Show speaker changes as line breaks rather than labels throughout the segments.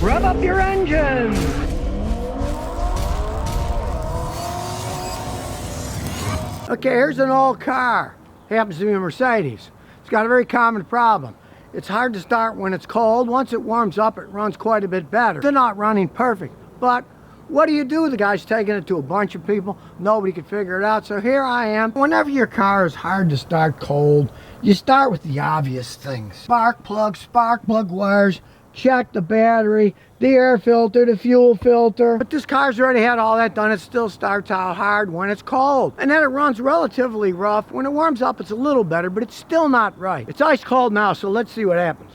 Rev up your engine! Okay, here's an old car. Happens to be a Mercedes. It's got a very common problem. It's hard to start when it's cold. Once it warms up, it runs quite a bit better. They're not running perfect, but what do? The guy's taking it to a bunch of people. Nobody could figure it out, so here I am. Whenever your car is hard to start cold, you start with the obvious things. Spark plug wires, check the battery, the air filter, the fuel filter. But this car's already had all that done. It still starts out hard when it's cold. And then it runs relatively rough. When it warms up, it's a little better, but it's still not right. It's ice cold now, so let's see what happens.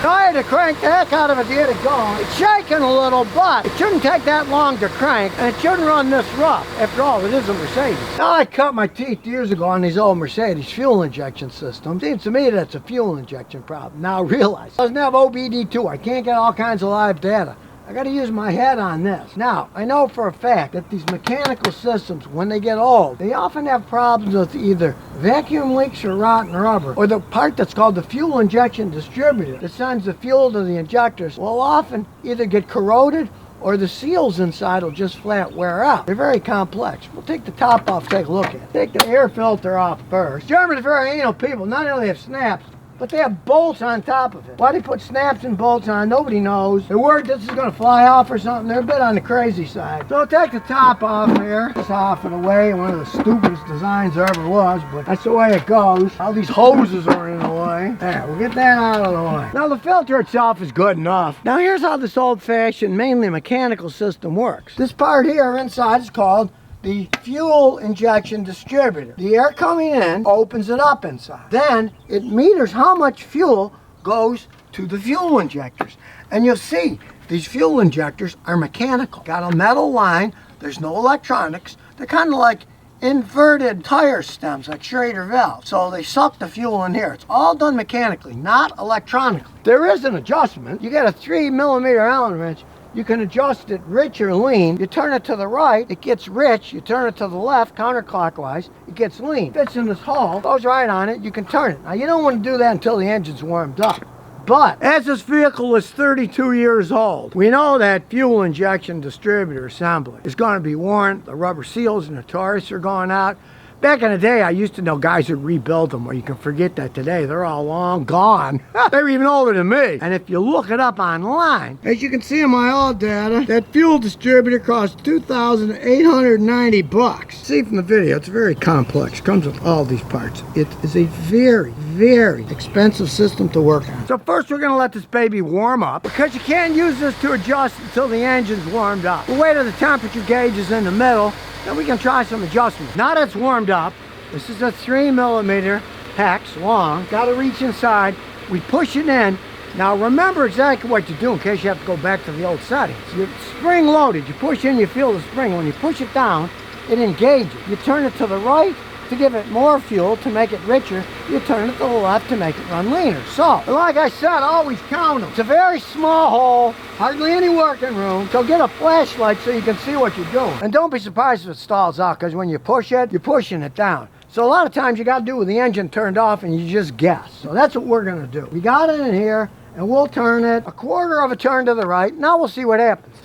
I had to crank the heck out of it to get it going. It's shaking a little, but it shouldn't take that long to crank, and it shouldn't run this rough. After all, it is a Mercedes. Now, I cut my teeth years ago on these old Mercedes fuel injection systems. Seems to me that's a fuel injection problem. Now, realize, it doesn't have OBD2. I can't get all kinds of live data. I got to use my head on this. Now, I know for a fact that these mechanical systems, when they get old, they often have problems with either vacuum leaks or rotten rubber, or the part that's called the fuel injection distributor that sends the fuel to the injectors will often either get corroded or the seals inside will just flat wear out. They're very complex. We'll take the top off, take a look at it. Take the air filter off first. Germans are very anal people. Not only have snaps, but they have bolts on top of it. Why they put snaps and bolts on, nobody knows. They're worried this is going to fly off or something. They're a bit on the crazy side. So I'll take the top off here. It's off and away. One of the stupidest designs there ever was, but that's the way it goes. All these hoses are in the way. There, we'll get that out of the way. Now the filter itself is good enough. Now here's how this old-fashioned, mainly mechanical system works. This part here inside is called the fuel injection distributor. The air coming in opens it up inside. Then it meters how much fuel goes to the fuel injectors. And you'll see these fuel injectors are mechanical. Got a metal line. There's no electronics. They're kind of like inverted tire stems, like Schrader valves. So they suck the fuel in here. It's all done mechanically, not electronically. There is an adjustment. You get a 3mm Allen wrench. You can adjust it rich or lean. You turn it to the right, it gets rich. You turn it to the left, counterclockwise, it gets lean. Fits in this hole, goes right on it, you can turn it. Now you don't want to do that until the engine's warmed up. But as this vehicle is 32 years old, we know that fuel injection distributor assembly is going to be worn. The rubber seals and the torus are going out. Back in the day, I used to know guys who rebuild them, well, you can forget that today. They're all long gone. They're even older than me. And if you look it up online, as you can see in my old data, that fuel distributor costs $2,890. See from the video, it's very complex. It comes with all these parts. It is a very, very expensive system to work on. So first we're going to let this baby warm up, because you can't use this to adjust until the engine's warmed up. We'll wait till the temperature gauge is in the middle. Then we can try some adjustments. Now that it's warmed up, this is a 3mm hex long. Got to reach inside. We push it in. Now remember exactly what you do in case you have to go back to the old settings. You're spring loaded. You push in, you feel the spring. When you push it down, it engages. You turn it to the right to give it more fuel, to make it richer. You turn it to the left to make it run leaner. So, like I said, always count them. It's a very small hole, hardly any working room. So get a flashlight so you can see what you're doing. And don't be surprised if it stalls out, because when you push it, you're pushing it down. So a lot of times you got to do it with the engine turned off and you just guess. So that's what we're going to do. We got it in here and we'll turn it a quarter of a turn to the right. Now we'll see what happens.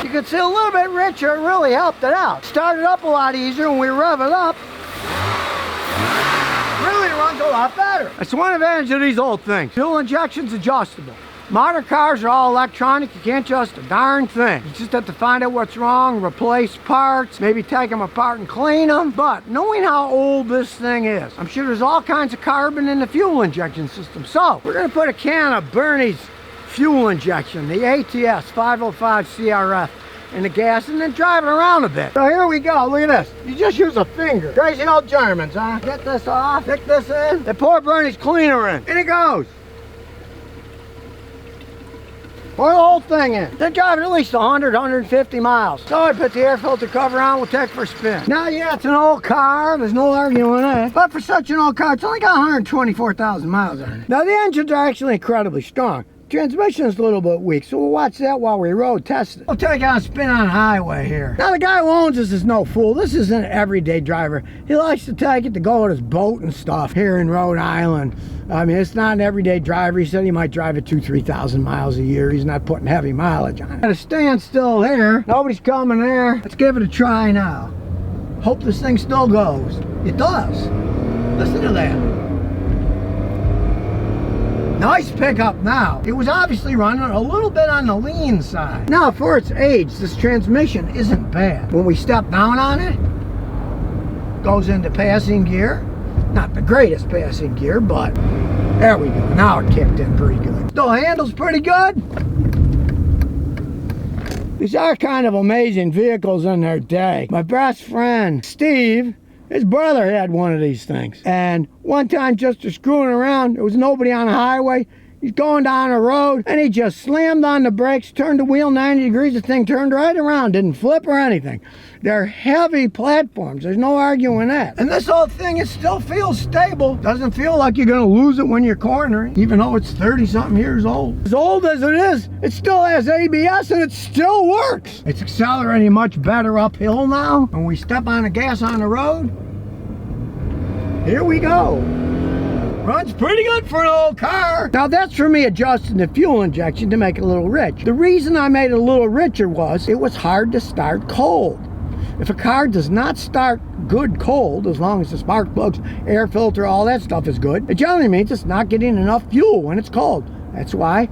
You can see a little bit richer. It really helped it out. Started up a lot easier when we rev it up. Really runs a lot better. That's one advantage of these old things. Fuel injection's adjustable. Modern cars are all electronic. You can't adjust a darn thing. You just have to find out what's wrong, replace parts, maybe take them apart and clean them. But knowing how old this thing is, I'm sure there's all kinds of carbon in the fuel injection system. So we're going to put a can of Bernie's fuel injection, the ATS 505 CRF, in the gas and then drive it around a bit. So here we go. Look at this. You just use a finger. Crazy old Germans, huh? Get this off, stick this in, then pour Bernie's cleaner in. In it goes. Pour the whole thing in. Then drive it at least 100, 150 miles. So I put the air filter cover on, we'll take it for a spin. Now, yeah, it's an old car. There's no arguing that. But for such an old car, it's only got 124,000 miles on it. Now, the engines are actually incredibly strong. Transmission is a little bit weak, so we'll watch that while we road test it. We'll take on a spin on the highway here. Now the guy who owns this is no fool. This is an everyday driver. He likes to take it to go with his boat and stuff here in Rhode Island. I mean, it's not an everyday driver. He said he might drive it 2,000-3,000 miles a year. He's not putting heavy mileage on it. Got a standstill here. Nobody's coming there. Let's give it a try now. Hope this thing still goes. It does. Listen to that. Nice pickup now. It was obviously running a little bit on the lean side. Now, for its age, this transmission isn't bad. When we step down on it, goes into passing gear. Not the greatest passing gear, but there we go. Now it kicked in pretty good. Still handles pretty good. These are kind of amazing vehicles in their day. My best friend, Steve, his brother had one of these things. And one time, just screwing around, there was nobody on the highway. He's going down the road, and he just slammed on the brakes, turned the wheel 90 degrees, the thing turned right around, didn't flip or anything. They're heavy platforms, there's no arguing that. And this whole thing, it still feels stable. Doesn't feel like you're gonna lose it when you're cornering, even though it's 30-something years old. As old as it is, it still has ABS and it still works. It's accelerating much better uphill now. When we step on the gas on the road, here we go. Runs pretty good for an old car. Now that's for me adjusting the fuel injection to make it a little rich. The reason I made it a little richer was it was hard to start cold. If a car does not start good cold, as long as the spark plugs, air filter, all that stuff is good, it generally means it's not getting enough fuel when it's cold. That's why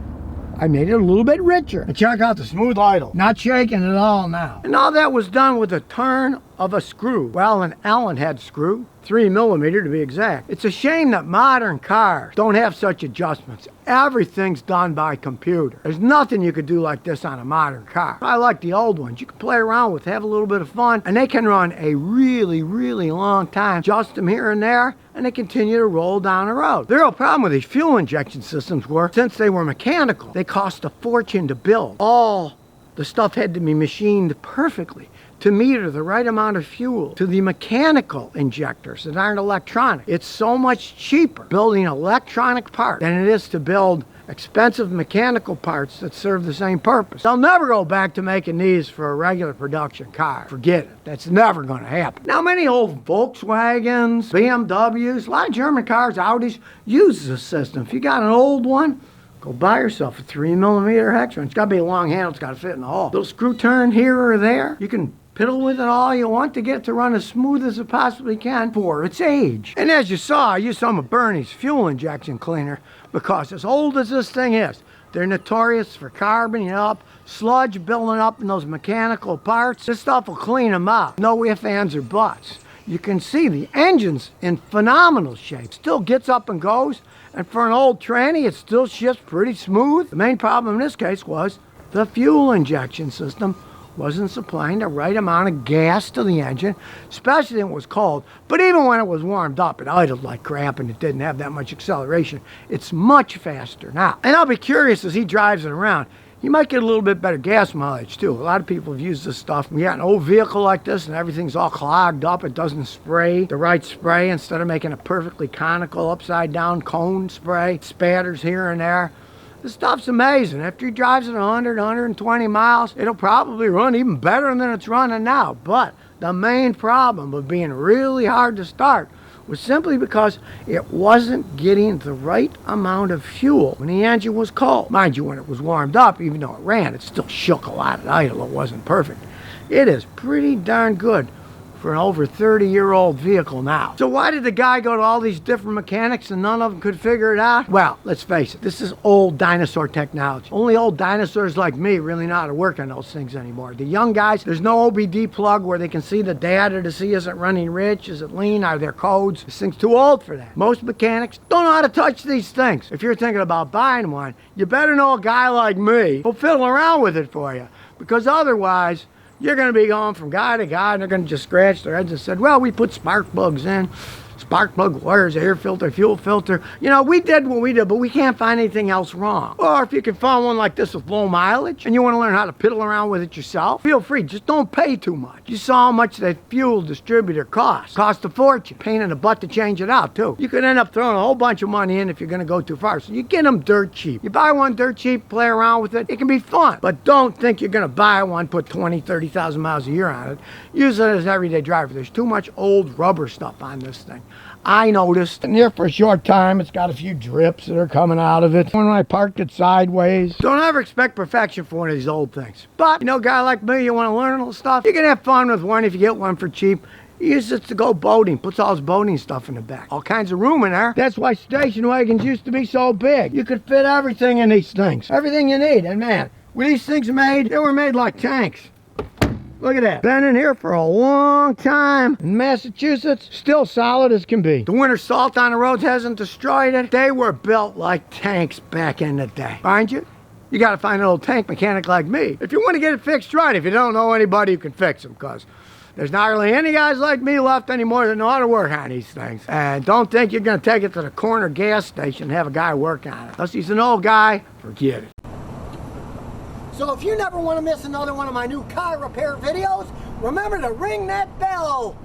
I made it a little bit richer. And check out the smooth idle. Not shaking at all now. And all that was done with a turn of a screw. Well, an Allen head screw, 3mm to be exact. It's a shame that modern cars don't have such adjustments. Everything's done by computer. There's nothing you could do like this on a modern car. I like the old ones. You can play around with, have a little bit of fun, and they can run a really, really long time. Adjust them here and there, and they continue to roll down the road. The real problem with these fuel injection systems were, since they were mechanical, they cost a fortune to build. All the stuff had to be machined perfectly to meter the right amount of fuel to the mechanical injectors that aren't electronic. It's so much cheaper building electronic parts than it is to build expensive mechanical parts that serve the same purpose. They'll never go back to making these for a regular production car. Forget it. That's never going to happen. Now, many old Volkswagens, BMWs, a lot of German cars, Audis, use this system. If you got an old one, go buy yourself a 3mm hex wrench. It's got to be a long handle. It's got to fit in the hole. Little screw turn here or there. You can piddle with it all you want to get it to run as smooth as it possibly can for its age. And as you saw, I used some of Bernie's fuel injection cleaner because as old as this thing is, they're notorious for carboning up, sludge building up in those mechanical parts. This stuff will clean them out. No ifs, ands, or buts. You can see the engine's in phenomenal shape. Still gets up and goes. And for an old tranny, it still shifts pretty smooth. The main problem in this case was the fuel injection system wasn't supplying the right amount of gas to the engine, especially when it was cold. But even when it was warmed up, it idled like crap and it didn't have that much acceleration. It's much faster now. And I'll be curious as he drives it around. You might get a little bit better gas mileage too. A lot of people have used this stuff. When you got an old vehicle like this and everything's all clogged up, it doesn't spray the right spray. Instead of making a perfectly conical upside down cone spray, spatters here and there. This stuff's amazing. After he drives it 100, 120 miles, it'll probably run even better than it's running now. But the main problem of being really hard to start was simply because it wasn't getting the right amount of fuel when the engine was cold. Mind you, when it was warmed up, even though it ran, it still shook a lot at idle. It wasn't perfect. It is pretty darn good for an over 30-year-old vehicle now. So why did the guy go to all these different mechanics and none of them could figure it out? Well, let's face it, this is old dinosaur technology. Only old dinosaurs like me really know how to work on those things anymore. The young guys, there's no OBD plug where they can see the data to see is it running rich, is it lean, are there codes? This thing's too old for that. Most mechanics don't know how to touch these things. If you're thinking about buying one, you better know a guy like me who'll fiddle around with it for you, because otherwise, you're going to be going from guy to guy and they're going to just scratch their heads and said, well, we put spark plugs in. spark plug wires, air filter, fuel filter. You know, we did what we did, but we can't find anything else wrong. Or if you can find one like this with low mileage and you want to learn how to piddle around with it yourself, feel free. Just don't pay too much. You saw how much that fuel distributor costs. Cost a fortune. Pain in the butt to change it out too. You could end up throwing a whole bunch of money in if you're going to go too far. So you get them dirt cheap. You buy one dirt cheap, play around with it. It can be fun. But don't think you're going to buy one, put 20, 30,000 miles a year on it. Use it as everyday driver. There's too much old rubber stuff on this thing. I noticed, and here for a short time, it's got a few drips that are coming out of it. When I parked it sideways. Don't ever expect perfection for one of these old things. But, you know, a guy like me, you want to learn a little stuff, you can have fun with one if you get one for cheap. Use it to go boating. Puts all his boating stuff in the back. All kinds of room in there. That's why station wagons used to be so big. You could fit everything in these things. Everything you need. And man, when these things are made, they were made like tanks. Look at that. Been in here for a long time. In Massachusetts, still solid as can be. The winter salt on the roads hasn't destroyed it. They were built like tanks back in the day. Find you? You got to find an old tank mechanic like me. If you want to get it fixed right, if you don't know anybody who can fix them, because there's not really any guys like me left anymore that know how to work on these things. And don't think you're going to take it to the corner gas station and have a guy work on it. Unless he's an old guy, forget it. So if you never want to miss another one of my new car repair videos, remember to ring that bell.